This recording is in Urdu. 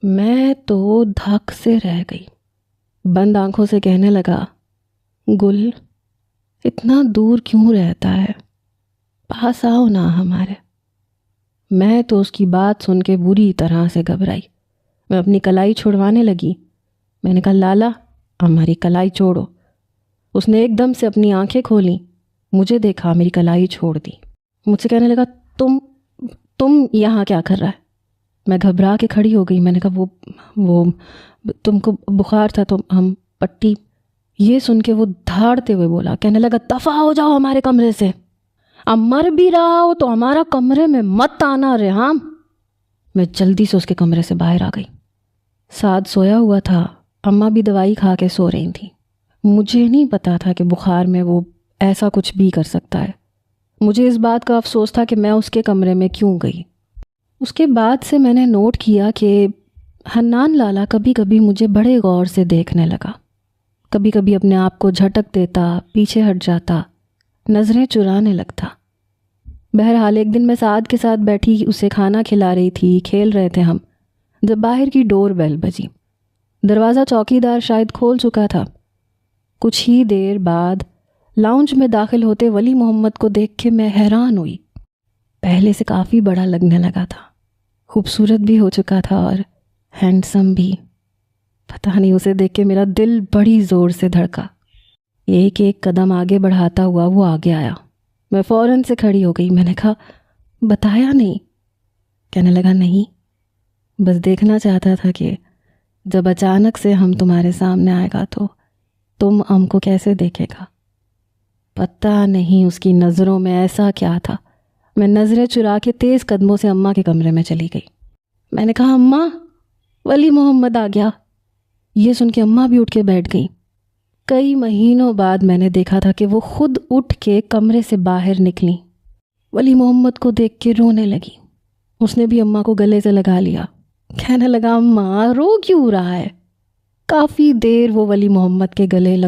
میں تو دھک سے رہ گئی، بند آنکھوں سے کہنے لگا، گل اتنا دور کیوں رہتا ہے، پاس آؤ نا ہمارے۔ میں تو اس کی بات سن کے بری طرح سے گھبرائی، میں اپنی کلائی چھڑوانے لگی۔ میں نے کہا، لالا ہماری کلائی چھوڑو۔ اس نے ایک دم سے اپنی آنکھیں کھولیں، مجھے دیکھا، میری کلائی چھوڑ دی، مجھ سے کہنے لگا، تم یہاں کیا کر رہا ہے؟ میں گھبرا کے کھڑی ہو گئی۔ میں نے کہا، وہ تم کو بخار تھا تو ہم پٹی۔ یہ سن کے وہ دھاڑتے ہوئے بولا، کہنے لگا، دفع ہو جاؤ ہمارے کمرے سے، اب مر بھی رہا ہو تو ہمارا کمرے میں مت آنا ریحام۔ میں جلدی سے اس کے کمرے سے باہر آ گئی۔ سعد سویا ہوا تھا، اماں بھی دوائی کھا کے سو رہی تھیں۔ مجھے نہیں پتا تھا کہ بخار میں وہ ایسا کچھ بھی کر سکتا ہے۔ مجھے اس بات کا افسوس تھا کہ میں اس کے کمرے میں کیوں گئی۔ اس کے بعد سے میں نے نوٹ کیا کہ حنان لالا کبھی کبھی مجھے بڑے غور سے دیکھنے لگا، کبھی کبھی اپنے آپ کو جھٹک دیتا، پیچھے ہٹ جاتا، نظریں چرانے لگتا۔ بہرحال ایک دن میں سعد کے ساتھ بیٹھی اسے کھانا کھلا رہی تھی، کھیل رہے تھے ہم، جب باہر کی ڈور بیل بجی۔ دروازہ چوکیدار شاید کھول چکا تھا۔ کچھ ہی دیر بعد لاؤنج میں داخل ہوتے ولی محمد کو دیکھ کے میں حیران ہوئی۔ پہلے سے کافی بڑا لگنے لگا تھا، خوبصورت بھی ہو چکا تھا اور ہینڈسم بھی۔ پتہ نہیں، اسے دیکھ کے میرا دل بڑی زور سے دھڑکا۔ ایک ایک قدم آگے بڑھاتا ہوا وہ آگے آیا۔ میں فوراً سے کھڑی ہو گئی۔ میں نے کہا، بتایا نہیں؟ کہنے لگا، نہیں، بس دیکھنا چاہتا تھا کہ جب اچانک سے ہم تمہارے سامنے آئے گا تو تم ہم کو کیسے دیکھے گا۔ پتہ نہیں اس کی نظروں میں ایسا کیا تھا۔ میں نظریں چرا کے تیز قدموں سے اماں کے کمرے میں چلی گئی۔ میں نے کہا، اماں ولی محمد آ گیا۔ یہ سن کے اماں بھی اٹھ کے بیٹھ گئیں۔ کئی مہینوں بعد میں نے دیکھا تھا کہ وہ خود اٹھ کے کمرے سے باہر نکلیں۔ ولی محمد کو دیکھ کے رونے لگی۔ اس نے بھی اماں کو گلے سے لگا لیا، کہنے لگا، اماں رو کیوں رہا ہے؟ کافی دیر وہ ولی محمد کے گلے لگ